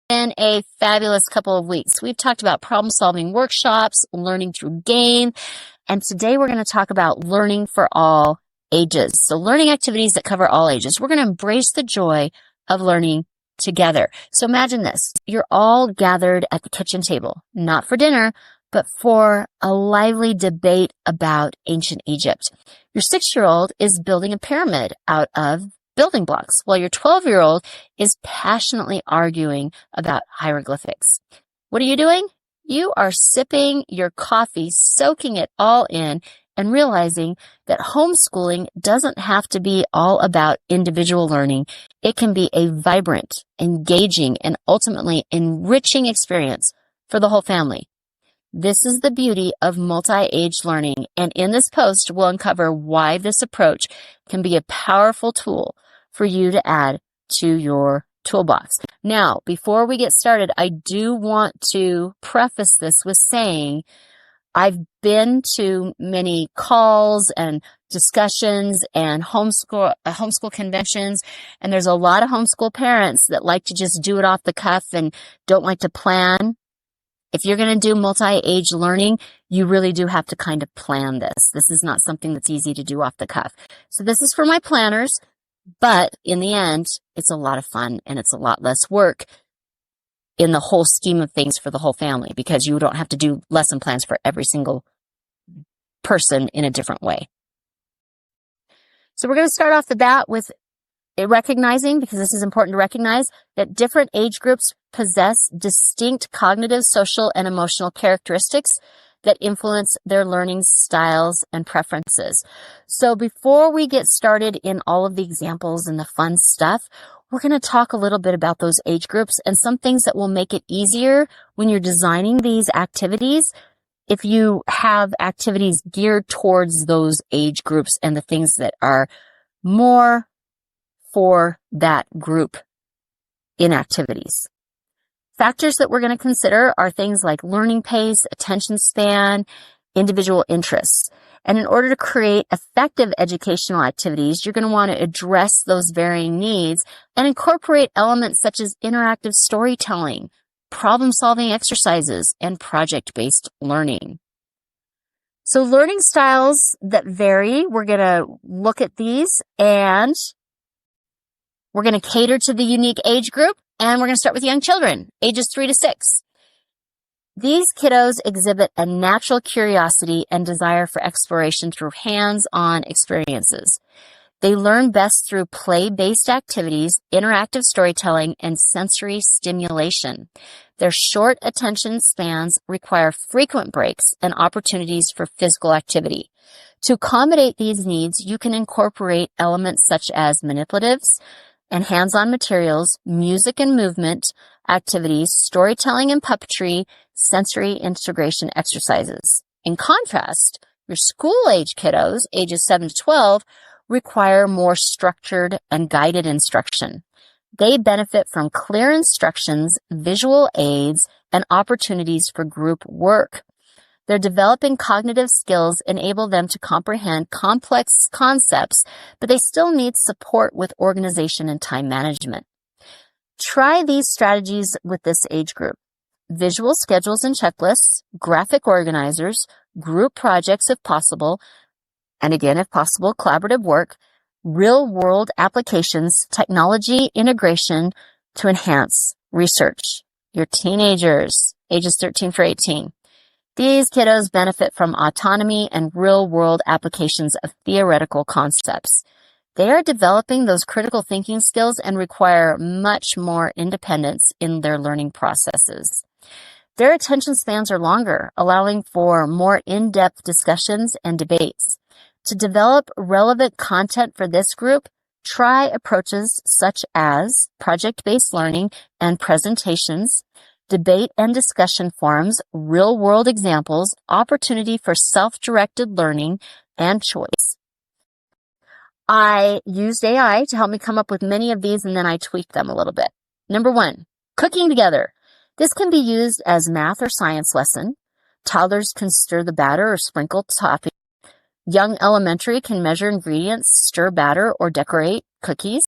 been a fabulous couple of weeks. We've talked about problem-solving workshops, learning through game, and today we're going to talk about learning for all ages. So learning activities that cover all ages. We're going to embrace the joy of learning together. So imagine this. You're all gathered at the kitchen table, not for dinner, but for a lively debate about ancient Egypt. Your 6-year-old is building a pyramid out of building blocks, while your 12-year-old is passionately arguing about hieroglyphics. What are you doing? You are sipping your coffee, soaking it all in, and realizing that homeschooling doesn't have to be all about individual learning. It can be a vibrant, engaging, and ultimately enriching experience for the whole family. This is the beauty of multi-age learning, and in this post, we'll uncover why this approach can be a powerful tool for you to add to your toolbox. Now, before we get started, I do want to preface this with saying I've been to many calls and discussions and homeschool conventions, and there's a lot of homeschool parents that like to just do it off the cuff and don't like to plan. If you're going to do multi-age learning, you really do have to kind of plan this. This is not something that's easy to do off the cuff. So this is for my planners, but in the end, it's a lot of fun and it's a lot less work in the whole scheme of things for the whole family because you don't have to do lesson plans for every single person in a different way. So we're going to start off the bat with recognizing, because this is important to recognize, that different age groups possess distinct cognitive, social, and emotional characteristics that influence their learning styles and preferences. So before we get started in all of the examples and the fun stuff, we're going to talk a little bit about those age groups and some things that will make it easier when you're designing these activities if you have activities geared towards those age groups and the things that are more for that group in activities. Factors that we're going to consider are things like learning pace, attention span, individual interests. And in order to create effective educational activities, you're going to want to address those varying needs and incorporate elements such as interactive storytelling, problem-solving exercises, and project-based learning. So learning styles that vary, we're going to look at these and we're going to cater to the unique age group, and we're going to start with young children, ages 3 to 6. These kiddos exhibit a natural curiosity and desire for exploration through hands-on experiences. They learn best through play-based activities, interactive storytelling, and sensory stimulation. Their short attention spans require frequent breaks and opportunities for physical activity. To accommodate these needs, you can incorporate elements such as manipulatives and hands-on materials, music and movement activities, storytelling and puppetry, sensory integration exercises. In contrast, your school-age kiddos, ages 7 to 12, require more structured and guided instruction. They benefit from clear instructions, visual aids, and opportunities for group work. Their developing cognitive skills enable them to comprehend complex concepts, but they still need support with organization and time management. Try these strategies with this age group. Visual schedules and checklists, graphic organizers, group projects if possible, and again, if possible, collaborative work, real-world applications, technology integration to enhance research. Your teenagers, ages 13 through 18. These kiddos benefit from autonomy and real-world applications of theoretical concepts. They are developing those critical thinking skills and require much more independence in their learning processes. Their attention spans are longer, allowing for more in-depth discussions and debates. To develop relevant content for this group, try approaches such as project-based learning and presentations, debate and discussion forums, real-world examples, opportunity for self-directed learning, and choice. I used AI to help me come up with many of these, and then I tweaked them a little bit. Number 1, cooking together. This can be used as math or science lesson. Toddlers can stir the batter or sprinkle topping. Young elementary can measure ingredients, stir batter, or decorate cookies.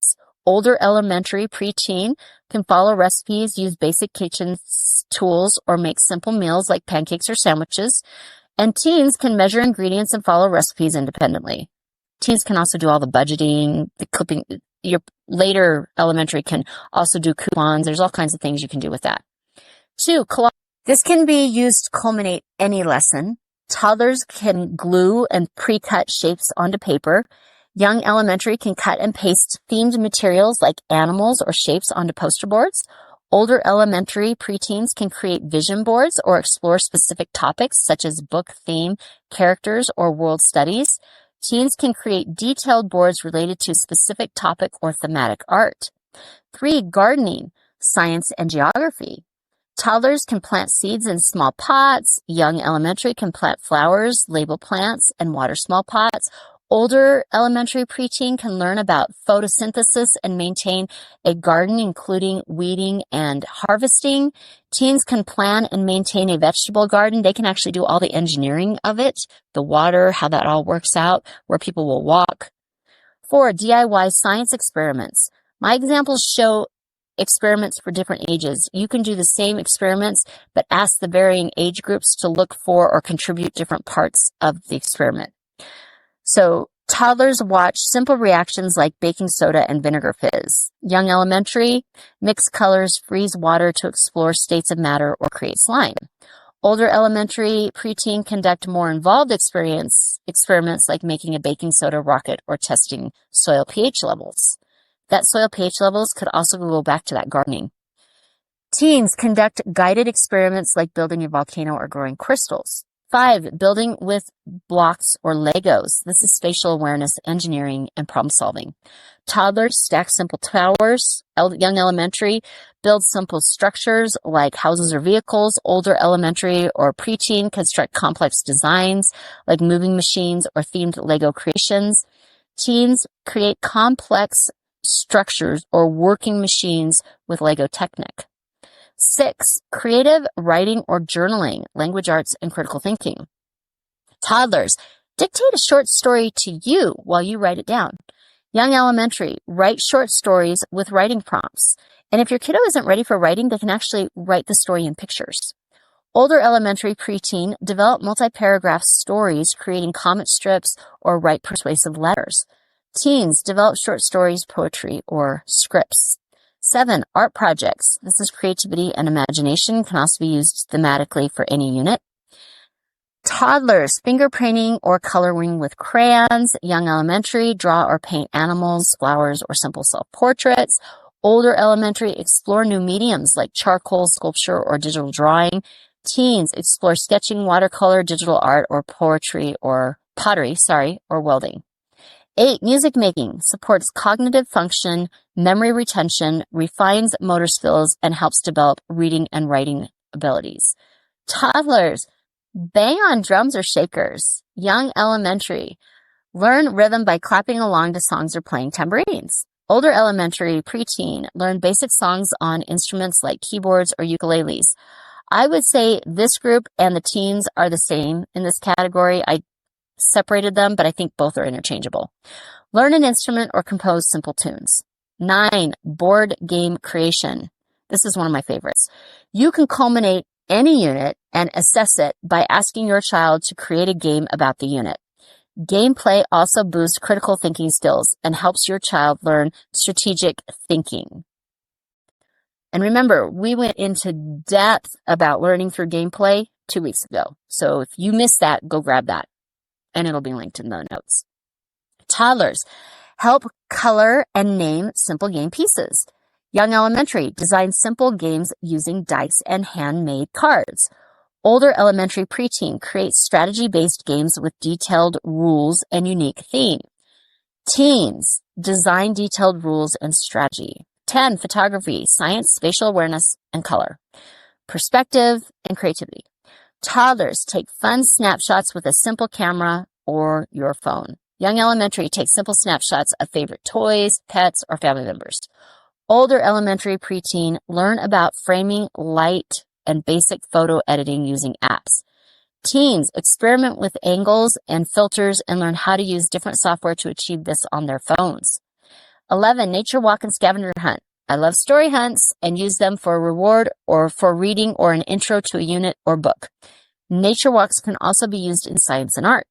Older elementary, preteen can follow recipes, use basic kitchen tools, or make simple meals like pancakes or sandwiches. And teens can measure ingredients and follow recipes independently. Teens can also do all the budgeting, the clipping. Your later elementary can also do coupons. There's all kinds of things you can do with that. 2, collage. This can be used to culminate any lesson. Toddlers can glue and pre-cut shapes onto paper. Young elementary can cut and paste themed materials like animals or shapes onto poster boards. Older elementary preteens can create vision boards or explore specific topics such as book theme, characters, or world studies. Teens can create detailed boards related to specific topic or thematic art. 3, gardening, science, and geography. Toddlers can plant seeds in small pots. Young elementary can plant flowers, label plants, and water small pots. Older elementary preteen can learn about photosynthesis and maintain a garden, including weeding and harvesting. Teens can plan and maintain a vegetable garden. They can actually do all the engineering of it, the water, how that all works out, where people will walk. 4, DIY science experiments. My examples show experiments for different ages. You can do the same experiments, but ask the varying age groups to look for or contribute different parts of the experiment. So toddlers watch simple reactions like baking soda and vinegar fizz. Young elementary, mix colors, freeze water to explore states of matter or create slime. Older elementary, preteen conduct more involved experiments like making a baking soda rocket or testing soil pH levels. That soil pH levels could also go back to that gardening. Teens conduct guided experiments like building a volcano or growing crystals. 5, building with blocks or Legos. This is spatial awareness, engineering, and problem solving. Toddlers stack simple towers. Young elementary build simple structures like houses or vehicles. Older elementary or preteen construct complex designs like moving machines or themed Lego creations. Teens create complex structures or working machines with Lego Technic. 6, creative writing or journaling, language arts, and critical thinking. Toddlers, dictate a short story to you while you write it down. Young elementary, write short stories with writing prompts. And if your kiddo isn't ready for writing, they can actually write the story in pictures. Older elementary, preteen, develop multi-paragraph stories, creating comic strips or write persuasive letters. Teens, develop short stories, poetry, or scripts. 7, art projects. This is creativity and imagination, can also be used thematically for any unit. Toddlers, finger painting or coloring with crayons. Young elementary, draw or paint animals, flowers, or simple self-portraits. Older elementary, explore new mediums like charcoal, sculpture, or digital drawing. Teens, explore sketching, watercolor, digital art, or pottery, or welding. 8, music making supports cognitive function, memory retention, refines motor skills, and helps develop reading and writing abilities. Toddlers, bang on drums or shakers. Young elementary, learn rhythm by clapping along to songs or playing tambourines. Older elementary, preteen, learn basic songs on instruments like keyboards or ukuleles. I would say this group and the teens are the same in this category. I separated them, but I think both are interchangeable. Learn an instrument or compose simple tunes. 9, board game creation. This is one of my favorites. You can culminate any unit and assess it by asking your child to create a game about the unit. Gameplay also boosts critical thinking skills and helps your child learn strategic thinking. And remember, we went into depth about learning through gameplay 2 weeks ago. So if you missed that, go grab that. And it'll be linked in the notes. Toddlers, help color and name simple game pieces. Young elementary, design simple games using dice and handmade cards. Older elementary, preteen, create strategy-based games with detailed rules and unique theme. Teens, design detailed rules and strategy. 10, photography, science, spatial awareness, and color. Perspective and creativity. Toddlers, take fun snapshots with a simple camera or your phone. Young elementary, take simple snapshots of favorite toys, pets, or family members. Older elementary, preteen, learn about framing, light, and basic photo editing using apps. Teens, experiment with angles and filters and learn how to use different software to achieve this on their phones. 11, nature walk and scavenger hunt. I love story hunts and use them for a reward or for reading or an intro to a unit or book. Nature walks can also be used in science and art.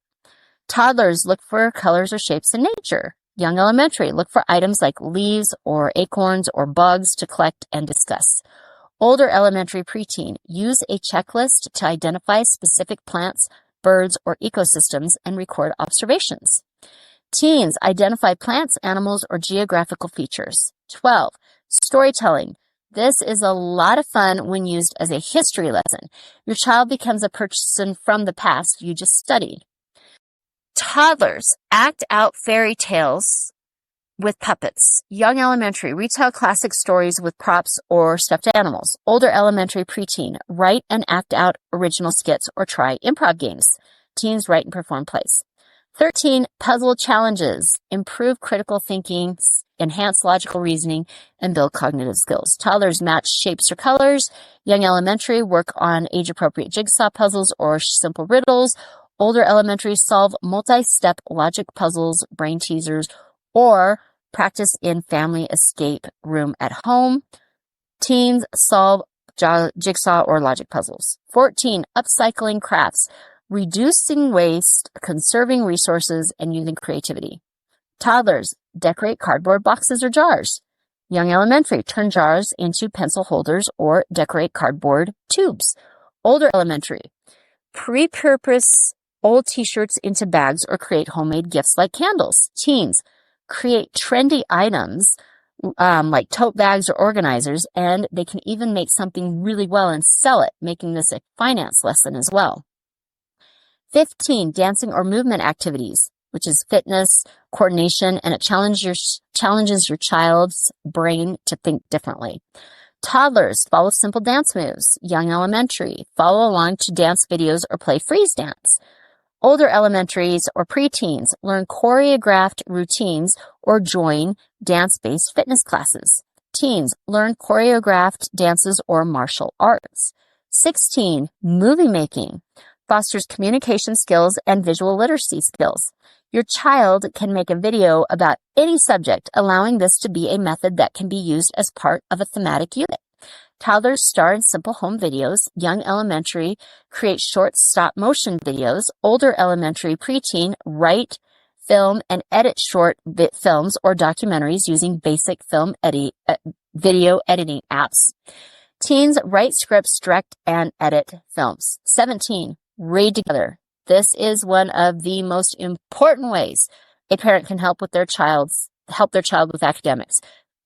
Toddlers look for colors or shapes in nature. Young elementary, look for items like leaves or acorns or bugs to collect and discuss. Older elementary preteen, use a checklist to identify specific plants, birds, or ecosystems and record observations. Teens, identify plants, animals, or geographical features. 12, storytelling. This is a lot of fun when used as a history lesson. Your child becomes a person from the past you just studied. Toddlers, act out fairy tales with puppets. Young elementary, retell classic stories with props or stuffed animals. Older elementary preteen, write and act out original skits or try improv games. Teens, write and perform plays. 13, puzzle challenges. Improve critical thinking, enhance logical reasoning, and build cognitive skills. Toddlers, match shapes or colors. Young elementary, work on age-appropriate jigsaw puzzles or simple riddles. Older elementary, solve multi-step logic puzzles, brain teasers, or practice in family escape room at home. Teens, solve jigsaw or logic puzzles. 14, upcycling crafts. Reducing waste, conserving resources, and using creativity. Toddlers, decorate cardboard boxes or jars. Young elementary, turn jars into pencil holders or decorate cardboard tubes. Older elementary, pre-purpose old t-shirts into bags or create homemade gifts like candles. Teens, create trendy items like tote bags or organizers, and they can even make something really well and sell it, making this a finance lesson as well. 15, dancing or movement activities, which is fitness, coordination, and it challenges your child's brain to think differently. Toddlers, follow simple dance moves. Young elementary, follow along to dance videos or play freeze dance. Older elementaries or preteens, learn choreographed routines or join dance-based fitness classes. Teens, learn choreographed dances or martial arts. 16, movie making. Fosters communication skills and visual literacy skills. Your child can make a video about any subject, allowing this to be a method that can be used as part of a thematic unit. Toddlers star in simple home videos. Young elementary create short stop-motion videos. Older elementary preteen write, film, and edit short films or documentaries using basic video editing apps. Teens write scripts, direct, and edit films. 17, read together. This is one of the most important ways a parent can help their child with academics.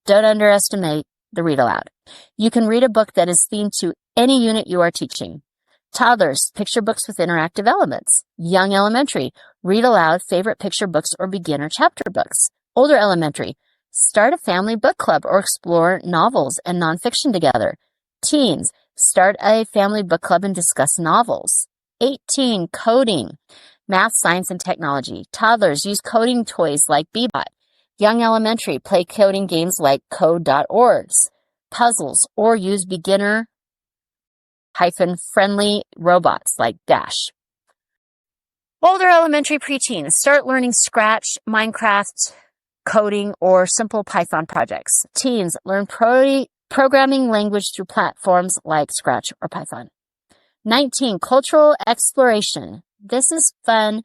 Don't underestimate the read aloud. You can read a book that is themed to any unit you are teaching. Toddlers, picture books with interactive elements. Young elementary, read aloud favorite picture books or beginner chapter books. Older elementary, start a family book club or explore novels and nonfiction together. Teens, start a family book club and discuss novels. 18, coding, math, science, and technology. Toddlers, use coding toys like Bebot. Young elementary, play coding games like code.orgs, puzzles, or use beginner-friendly robots like Dash. Older elementary preteens, start learning Scratch, Minecraft, coding, or simple Python projects. Teens, learn programming language through platforms like Scratch or Python. 19, cultural exploration. This is fun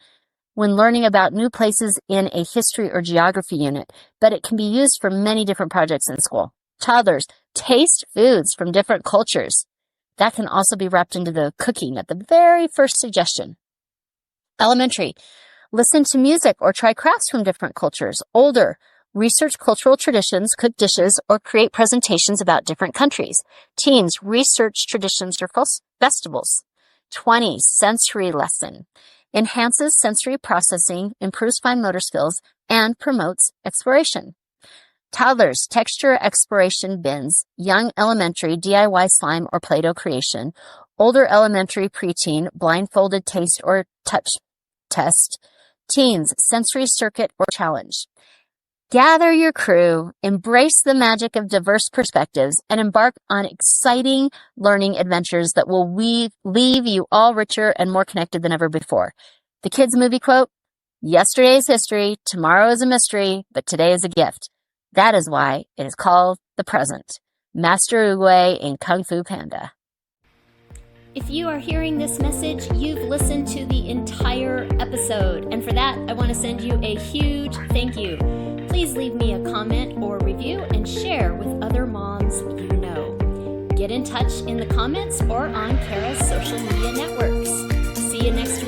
when learning about new places in a history or geography unit, but it can be used for many different projects in school. Toddlers, taste foods from different cultures. That can also be wrapped into the cooking at the very first suggestion. Elementary, listen to music or try crafts from different cultures. Older, research cultural traditions, cook dishes, or create presentations about different countries. Teens, research traditions or festivals. 20, sensory lesson. Enhances sensory processing, improves fine motor skills, and promotes exploration. Toddlers, texture exploration bins. Young elementary, DIY slime or Play-Doh creation. Older elementary preteen, blindfolded taste or touch test. Teens, sensory circuit or challenge. Gather your crew, embrace the magic of diverse perspectives, and embark on exciting learning adventures that will leave you all richer and more connected than ever before. The kids' movie quote, "Yesterday is history, tomorrow is a mystery, but today is a gift." That is why it is called the present. Master Uguay in Kung Fu Panda. If you are hearing this message, you've listened to the entire episode. And for that, I want to send you a huge thank you. Please leave me a comment or review and share with other moms you know. Get in touch in the comments or on Kara's social media networks. See you next week.